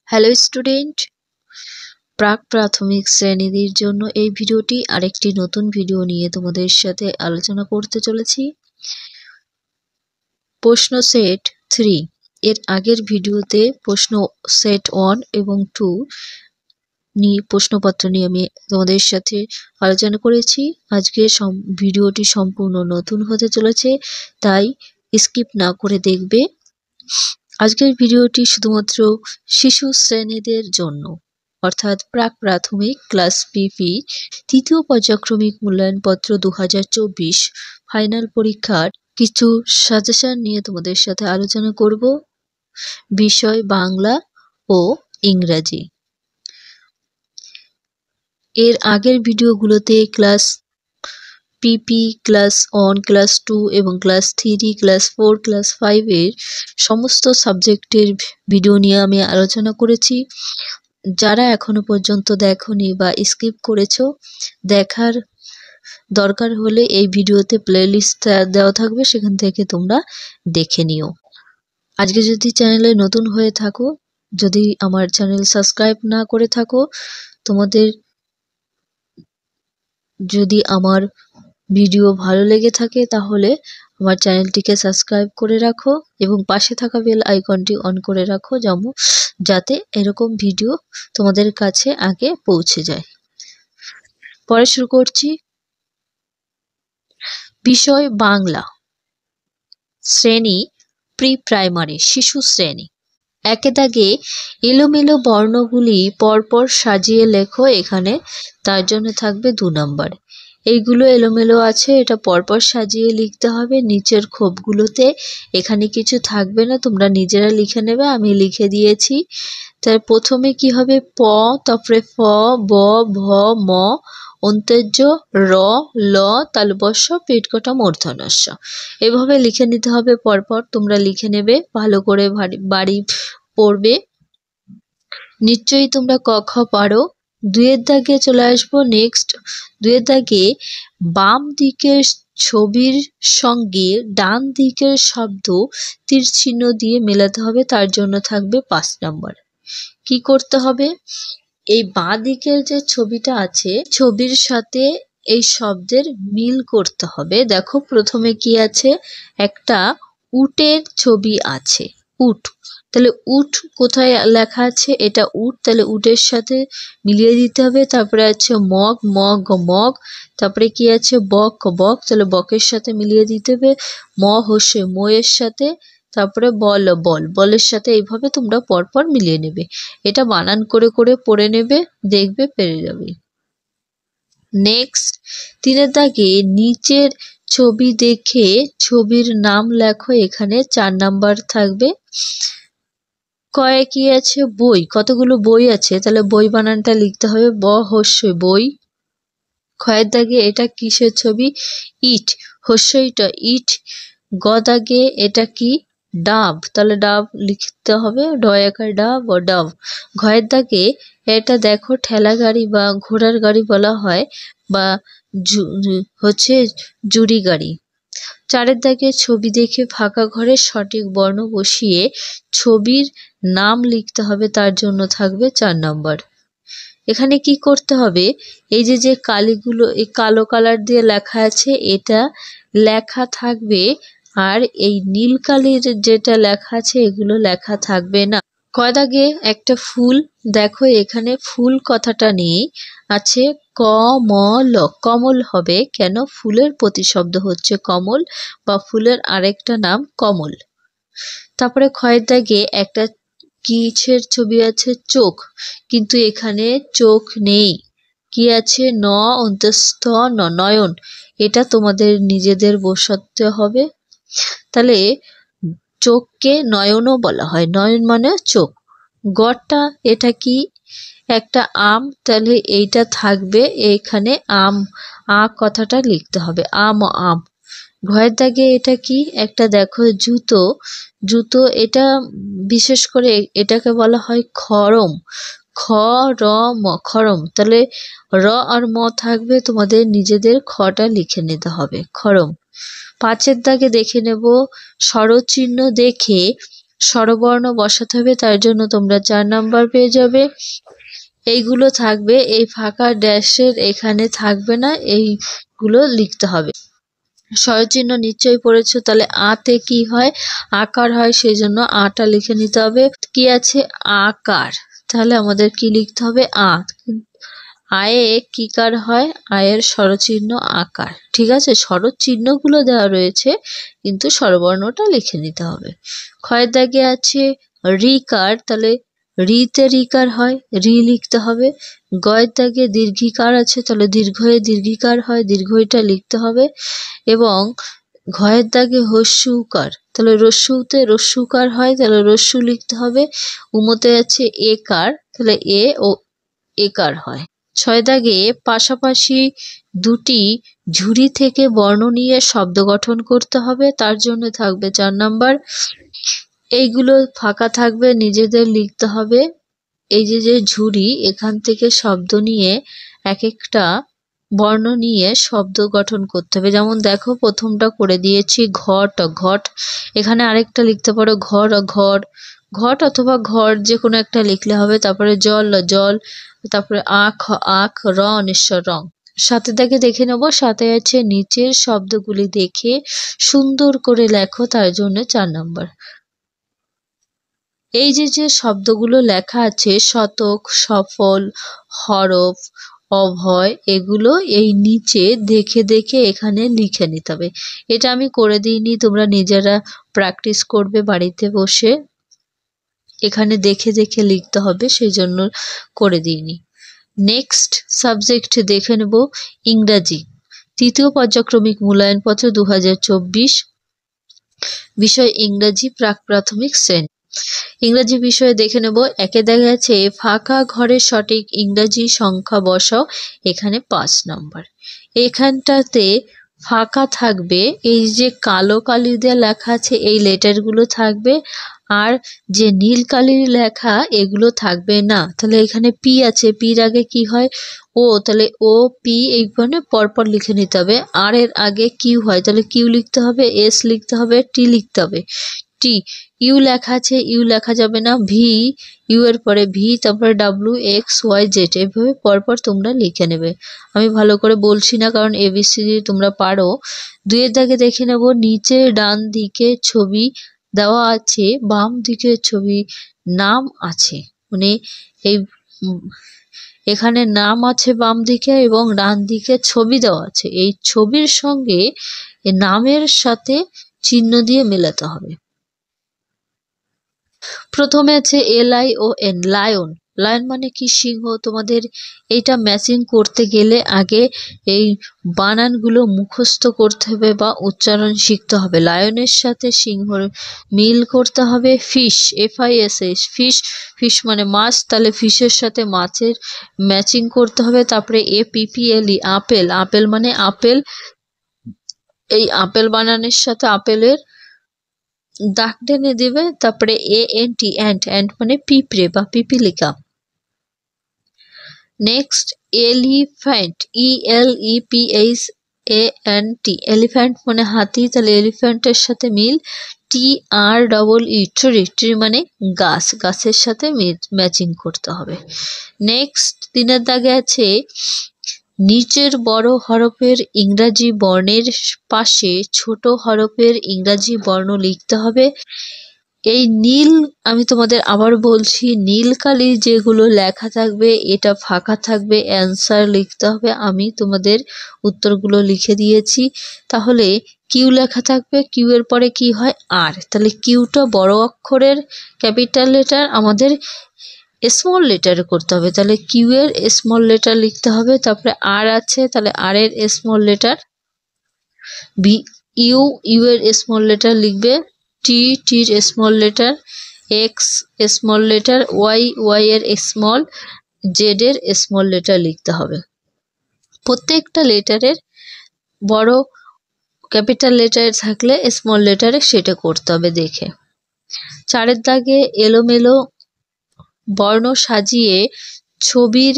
Hello student, প্রাক প্রাথমিক শ্রেণীদের জন্য এই ভিডিওটি আরেকটি নতুন ভিডিও নিয়ে তোমাদের সাথে আলোচনা করতে চলেছি। প্রশ্ন সেট 3 এর আগের ভিডিওতে প্রশ্ন সেট 1 এবং 2 নিয়ে প্রশ্নপত্র নিয়ে আমি তোমাদের সাথে আলোচনা করেছি। আজকে ভিডিওটি সম্পূর্ণ নতুন হতে চলেছে, তাই স্কিপ না করে দেখবে। আজকের ভিডিওটি শুধুমাত্র শিশু শ্রেণীদের জন্য, অর্থাৎ প্রাক প্রাথমিক ক্লাস পিপি তৃতীয় পর্যায়ক্রমিক মূল্যায়নপত্র 2024 ফাইনাল পরীক্ষার কিছু সাজেশন নিয়ে তোমাদের সাথে আলোচনা করব। বিষয় বাংলা ও ইংরাজি। এর আগের ভিডিওগুলোতে ক্লাস পিপি ক্লাস 1, ক্লাস 2 এবং ক্লাস 3, ক্লাস 4, ক্লাস 5 এর সমস্ত সাবজেক্টের ভিডিও নিয়ে আমি আলোচনা করেছি। যারা এখনো পর্যন্ত দেখোনি বা স্কিপ করেছো, দেখার দরকার হলে এই ভিডিওতে প্লেলিস্ট দেওয়া থাকবে, সেখান থেকে তোমরা দেখে নিও। আজকে যদি চ্যানেলে নতুন হয়ে থাকো, যদি আমার চ্যানেল সাবস্ক্রাইব না করে থাকো, তোমাদের যদি আমার ভিডিও ভালো লেগে থাকে তাহলে আমার চ্যানেলটিকে সাবস্ক্রাইব করে রাখো এবং পাশে থাকা বেল আইকনটি অন করে রাখো, যাতে এরকম ভিডিও তোমাদের কাছে আগে পৌঁছে যায়। পরে শুরু করছি। বিষয় বাংলা, শ্রেণী প্রি প্রাইমারি, শিশু শ্রেণী। একে দাগে এলোমেলো বর্ণগুলি পরপর সাজিয়ে লেখো এখানে, তার জন্য থাকবে 2 নম্বর। এইগুলো এলোমেলো আছে, এটা পরপর সাজিয়ে লিখতে হবে। নিচের খোপগুলোতে এখানে কিছু থাকবে না, তোমরা নিজেরা লিখে নেবে, আমি লিখে দিয়েছি। তার প্রথমে কি হবে? প, তারপরে ফ, ব, ভ, ম, অন্ত্যেজ্য র, ল, তালব্য শ, পেটকাটা মূর্ধন্য ষ। এভাবে লিখে নিতে হবে পরপর, তোমরা লিখে নেবে, ভালো করে বাড়ি পড়বে। নিশ্চয়ই তোমরা ক খ পারো। 2 এর দাগে চলে আসবো। নেক্সট 2 এর দাগে বাম দিকের ছবির সঙ্গে ডান দিকের শব্দ তীর চিহ্ন দিয়ে মেলাতে হবে, তার জন্য থাকবে 5 নম্বর। কি করতে হবে? এই বাঁ দিকের যে ছবিটা আছে, ছবির সাথে এই শব্দের মিল করতে হবে। দেখো প্রথমে কি আছে? একটা উটের ছবি আছে, উট। তাহলে উট কোথায় লেখা আছে? এটা উট, তাহলে উটের সাথে মিলিয়ে দিতে হবে। তারপরে আছে মগ, মগ, মগ। তারপরে কি আছে? বক, বক, তাহলে বকের সাথে মিলিয়ে দিতে হবে। ম হসে ময়ের সাথে। তারপরে বল, বল, বলের সাথে। এইভাবে তোমরা পরপর মিলিয়ে নেবে। এটা বানান করে করে পড়ে নেবে, দেখবে পেরে যাবে। নেক্সট 3 এর দাগে নিচের ছবি দেখে ছবির নাম লেখো, এখানে 4 নাম্বার থাকবে। কয়ে কি আছে? বই। কতগুলো বই আছে? তাহলে বই বানানটা লিখতে হবে, ব হস্যই বই। ক্ষয়ের দাগে এটা কিসের ছবি? ইট, হস্যইটা ইট। গ দাগে এটা কি? ডাব, তাহলে ডাব লিখতে হবে, ড একার ডাব ও ডাব। ঘয়ের দাগে এটা দেখো ঠেলা গাড়ি বা ঘোড়ার গাড়ি বলা হয়, বা হচ্ছে জুড়ি গাড়ি। 4 এর দাগে ছবি দেখে ফাঁকা ঘরে সঠিক বর্ণ বসিয়ে ছবির নাম লিখতে হবে, তার জন্য থাকবে 4 নম্বর। এখানে কি করতে হবে? এই যে কালিগুলো, এই কালো কালার দিয়ে লেখা আছে, এটা লেখা থাকবে, আর এই নীল কালির যেটা লেখা আছে এগুলো লেখা থাকবে না। কয় দাগে একটা ফুল, দেখো এখানে ফুল কথাটা নেই, আছে কমল, কমল হবে কেন? ফুলের প্রতিশব্দ হচ্ছে কমল, বা ফুলের আরেকটা নাম কমল। তারপরে ক্ষয়ের দাগে একটা কিসের ছবি আছে? চোখ, কিন্তু এখানে চোখ নেই। কি আছে? ন অন্তস্থ ন, নয়ন। এটা তোমাদের নিজেদের বসাতে হবে। তাহলে চোখকে নয়নও বলা হয়, নয়ন মানে চোখ। গড়টা এটা কি? একটা আম, তাহলে এইটা থাকবে এখানে আম, আ কথাটা লিখতে হবে, আম, আম। ঘয়ের দাগে এটা কি? একটা দেখো জুতো, জুতো। এটা বিশেষ করে এটাকে বলা হয় খরম, খ র ম, খরম। তাহলে র আর ম থাকবে, তোমাদের নিজেদের খটা লিখে নিতে হবে, খরম। 5 এর দাগে দেখে নেব, স্বরচিহ্ন দেখে স্বরবর্ণ বসাতে হবে, তার জন্য তোমরা 4 নাম্বার পেয়ে যাবে। এইগুলো থাকবে, এই ফাঁকা ড্যাশের এখানে থাকবে না, এইগুলো লিখতে হবে। স্বরচিহ্ন নিশ্চয়ই পড়েছো, তাহলে আতে কি হয়? আকার হয়, সেই জন্য আটা লিখে নিতে হবে। কি আছে? আকার, তাহলে আমাদের কি লিখতে হবে? আ। আয়ে কি কার হয়? আয়ের স্বরচিহ্ন আকার। ঠিক আছে, স্বরচিহ্নগুলো দেওয়া রয়েছে, কিন্তু স্বরবর্ণটা লিখে নিতে হবে। ক্ষয়ের দাগে আছে রিকার, তাহলে রিতে রিকার হয়, রি লিখতে হবে। গয়ের দাগে দীর্ঘিকার আছে, তাহলে দীর্ঘয়ে দীর্ঘিকার হয়, দীর্ঘইটা লিখতে হবে। এবং ঘয়ের দাগে হস্যু উকার, তাহলে রস্যুতে রস্যুকার হয়, তাহলে রস্যু লিখতে হবে। উমতে আছে একার, তাহলে এ ও একার হয়। 6 দাগে পাশাপাশি দুটি ঝুড়ি থেকে বর্ণ নিয়ে শব্দ গঠন করতে হবে, তার জন্য থাকবে 4 নাম্বার। এইগুলো ফাঁকা থাকবে, নিজেদের লিখতে হবে। এই যে ঝুড়ি, এখান থেকে শব্দ নিয়ে এক একটা বর্ণ নিয়ে শব্দ গঠন করতে হবে। যেমন দেখো, প্রথমটা করে দিয়েছি ঘট, ঘট। এখানে আরেকটা লিখতে পারো ঘর, ঘর, ঘট অথবা ঘর, যে কোনো একটা লিখলে হবে। তারপরে জল, জল। তারপরে আখ, আখ। র অনিশ্বর, রং। 7 দাগে দেখে নেব, 7 আছে নিচের শব্দগুলি দেখে সুন্দর করে লেখো, তার জন্য 4 নাম্বার। এই যে শব্দগুলো লেখা আছে, শতক, সফল, হরফ, অভয়, এগুলো এই নিচে দেখে দেখে এখানে লিখে নিতে হবে। এটা আমি করে দিইনি, তোমরা নিজেরা প্র্যাকটিস করবে বাড়িতে বসে। এখানে দেখে দেখে লিখতে হবে, সেই জন্য করে দিইনি। নেক্সট সাবজেক্ট দেখে নেব, ইংরাজি। তৃতীয় পর্যায়ক্রমিক মূল্যায়নপত্র 2024, বিষয় ইংরাজি, প্রাক প্রাথমিক শ্রেণী। ইংরাজি বিষয়ে দেখে নেব। একে দেখা যাচ্ছে ফাঁকা ঘরে সঠিক ইংরাজি সংখ্যা বসাও, এখানে 5 নাম্বার। এখানটাতে ফাঁকা থাকবে, এই যে কালো কালি দিয়ে লেখা আছে এই লেটারগুলো থাকবে, আর যে নীল কালির লেখা এগুলো থাকবে না। তাহলে এখানে পি আছে, পির আগে কি হয়? ও, তাহলে ও পি এইখানে পরপর লিখে নিতে হবে। আর এর আগে কিউ হয়, তাহলে কিউ লিখতে হবে, এস লিখতে হবে, টি লিখতে হবে। টি, ইউ লেখা আছে, ইউ লেখা যাবে না। ভি, ইউ এর পরে ভি, তারপরে ডাব্লিউ, এক্স, ওয়াই, জেড, এভাবে পরপর তোমরা লিখে নেবে। আমি ভালো করে বলছি না, কারণ এবিসিডি তোমরা পারো। 2 এর দাগে দেখে নেব, নিচে ডান দিকে ছবি দেওয়া আছে, বাম দিকে ছবি নাম আছে, মানে এই এখানে নাম আছে বাম দিকে এবং ডান দিকে ছবি দেওয়া আছে। এই ছবির সঙ্গে নামের সাথে চিহ্ন দিয়ে মেলাতে হবে। প্রথমে আছে LION, লায়ন। লায়ন মানে কি? সিংহ। তোমাদের এইটা ম্যাচিং করতে গেলে আগে এই বানানগুলো মুখস্থ করতে হবে বা উচ্চারণ শিখতে হবে। লায়নের সাথে সিংহর মিল করতে হবে। ফিশ, FISH, ফিশ, ফিশ মানে মাছ, তাহলে ফিশের সাথে মাছের ম্যাচিং করতে হবে। তারপরে APPLE, আপেল। আপেল মানে আপেল, এই আপেল বানানের সাথে আপেলের দাগ টেনে দিবে। তারপরে ANT, অ্যান্ট, অ্যান্ট মানে পিঁপড়ে বা পিপিলিকা। নেক্সট এলিফ্যান্ট, ELEPHANT, এলিফ্যান্ট মানে হাতি, তাহলে এলিফ্যান্টের সাথে মিল। TREE, ট্রি, ট্রি মানে গাছ, গাছের সাথে ম্যাচিং করতে হবে। নেক্সট 3 এর দাগে আছে নিচের বড় হরফের ইংরাজি বর্ণের পাশে ছোট হরফের ইংরাজি বর্ণ লিখতে হবে। এই নীল, আমি তোমাদের আবার বলছি, নীল কালি যেগুলো লেখা থাকবে এটা ফাঁকা থাকবে, অ্যান্সার লিখতে হবে। আমি তোমাদের উত্তরগুলো লিখে দিয়েছি। তাহলে কিউ লেখা থাকবে, কিউ এর পরে কি হয়? আর, তাহলে কিউটা বড় অক্ষরের ক্যাপিটাল লেটার, আমাদের স্মল লেটারে করতে হবে, তাহলে কিউ এর স্মল লেটার লিখতে হবে। তারপরে আর আছে, তাহলে আর এর small letter. B, U, U এর স্মল লেটার লিখবে। টি, টির small letter. X small letter. Y, Y এর স্মল। জেড এর স্মল লেটার লিখতে হবে। প্রত্যেকটা লেটারের বড় ক্যাপিটাল লেটার থাকলে স্মল লেটারে সেটা করতে হবে দেখে। 4 এর দাগে এলোমেলো বর্ণ সাজিয়ে ছবির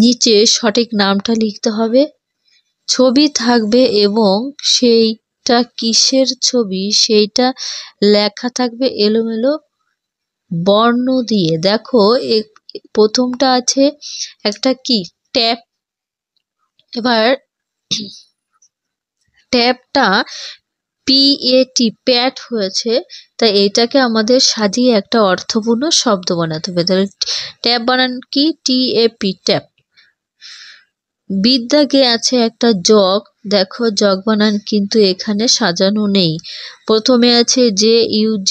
নিচে সঠিক নামটা লিখতে হবে। ছবি থাকবে এবং সেই এটা কিসের ছবি সেইটা লেখা থাকবে এলোমেলো বর্ণ দিয়ে। দেখো প্রথমটা আছে একটা কি ট্যাপ। এবার ট্যাপটা PAT প্যাট হয়েছে, তাই এটাকে আমাদের সাজিয়ে একটা অর্থপূর্ণ শব্দ বানাতে হবে। তাহলে ট্যাপ বানান কি TAP ট্যাপ। বিদ্যাগে আছে একটা জগ। দেখো জগ বানান কিন্তু এখানে সাজানো নেই, প্রথমে আছে JUG।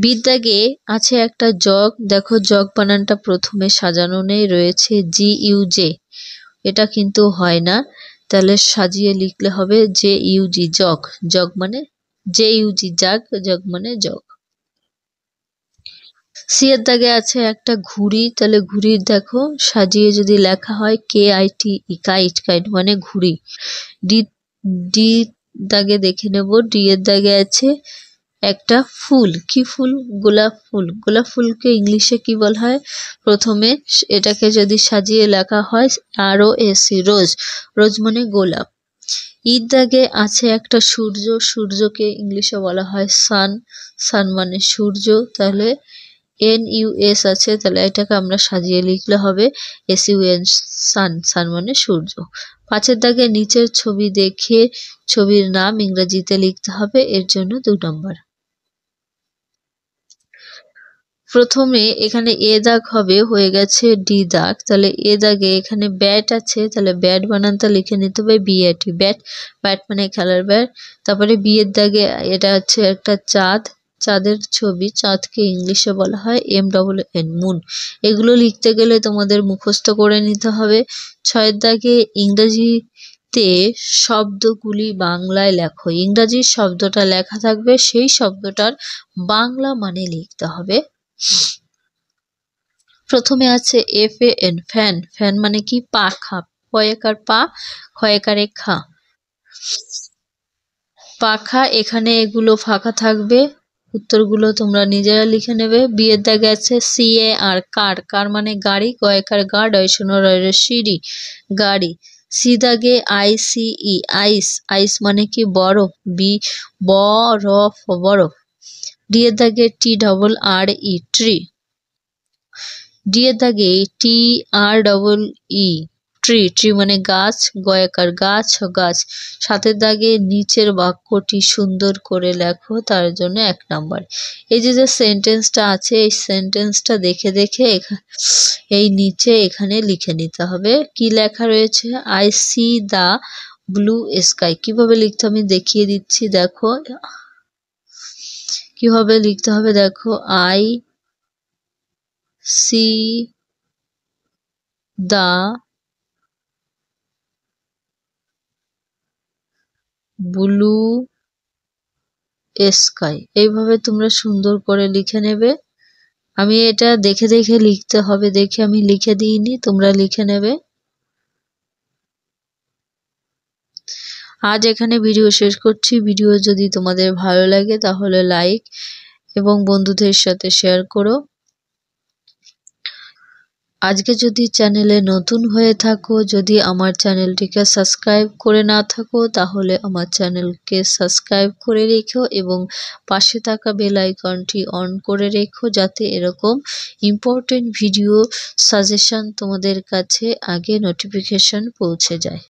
বিদ্যাগে আছে একটা জগ। দেখো জগ বানানটা প্রথমে সাজানো নেই, রয়েছে GUJ। এটা কিন্তু হয় না, তাহলে সাজিয়ে লিখলে হবে JUG জগ। জগ মানে JUG জাগ, জগ মানে জগ। সি এর দাগে আছে একটা ঘুড়ি, তাহলে ঘুড়ির দেখো সাজিয়ে যদি লেখা হয় KIT কাইট, কাইট মানে ঘুড়ি। ডি ডি দাগে দেখে নেব, ডি এর দাগে আছে একটা ফুল। কি ফুল? গোলাপ ফুল। গোলাপ ফুলকে ইংলিশে কি বলা হয়? প্রথমে এটাকে যদি সাজিয়ে লেখা হয় ROS রোজ। রোজ মানে গোলাপ। ঈদ দাগে আছে একটা সূর্য। সূর্যকে ইংলিশে বলা হয় সান। সান মানে সূর্য, তাহলে NUS আছে, তাহলে এটাকে আমরা সাজিয়ে লিখলে হবে SUN সান। সান মানে সূর্য। 5 এর দাগে নিচের ছবি দেখে ছবির নাম ইংরেজিতে লিখতে হবে, এর জন্য 2 নম্বর। প্রথমে এখানে এ দাগ হবে, হয়ে গেছে ডি দাগ। তাহলে এ দাগে এখানে ব্যাট আছে, তাহলে ব্যাট বানানটা লিখে নিতে হবে BAT ব্যাট। ব্যাট মানে খেলার ব্যাট। তারপরে বি এর দাগে এটা হচ্ছে একটা চাঁদ। চাঁদের ছবি। চাঁদকে ইংলিশে বলা হয় MNN মুন। এগুলো লিখতে গেলে তোমাদের মুখস্থ করে নিতে হবে। 6 এর দাগে ইংরেজিতে শব্দগুলি বাংলায় লেখো। ইংরাজি শব্দটা লেখা থাকবে, সেই শব্দটার বাংলা মানে লিখতে হবে। প্রথমে আছে FAN ফ্যান। ফ্যান মানে কি? পাখা। পয়েকার পা, ক্ষয়কারে খা, পাখা। এখানে এগুলো ফাঁকা থাকবে, উত্তরগুলো তোমরা নিজেরা লিখে নেবে। বিয়ের দাগে আছে CAR কার। কার মানে গাড়ি। গয়কার গা, ডয়শনো রয়ের সিঁড়ি, গাড়ি। সি দাগে ICE আইস। আইস মানে কি? বরফ। বরফ, বরফ। ডি এর দাগে TRRE ট্রি। ডি এর দাগে TREE ট্রি। ট্রি মানে গাছ। গয়াকার গাছ, গাছ। 7 এর দাগে নিচের বাক্যটি সুন্দর করে লেখো, তার জন্য 1 নাম্বার। এই যে সেন্টেন্সটা আছে, এই সেন্টেন্সটা দেখে দেখে এই নিচে এখানে লিখে নিতে হবে। কি লেখা রয়েছে? I see the blue sky। কিভাবে লিখতে আমি দেখিয়ে দিচ্ছি, দেখো কিভাবে লিখতে হবে। দেখো I see the blue sky. এইভাবে তোমরা সুন্দর করে লিখে নেবে। আমি এটা দেখে দেখে লিখতে হবে, দেখে আমি লিখে দিইনি, তোমরা লিখে নেবে। আজ এখানে ভিডিও শেষ করছি। ভিডিও যদি তোমাদের ভালো লাগে তাহলে লাইক এবং বন্ধুদের সাথে শেয়ার করো। আজকে যদি চ্যানেলে নতুন হয়ে থাকো, যদি আমার চ্যানেলটিকে সাবস্ক্রাইব করে না থাকো, তাহলে আমার চ্যানেলকে সাবস্ক্রাইব করে রেখো এবং পাশে থাকা বেল আইকনটি অন করে রেখো, যাতে এরকম ইম্পর্টেন্ট ভিডিও সাজেশন তোমাদের কাছে আগে নোটিফিকেশন পৌঁছে যায়।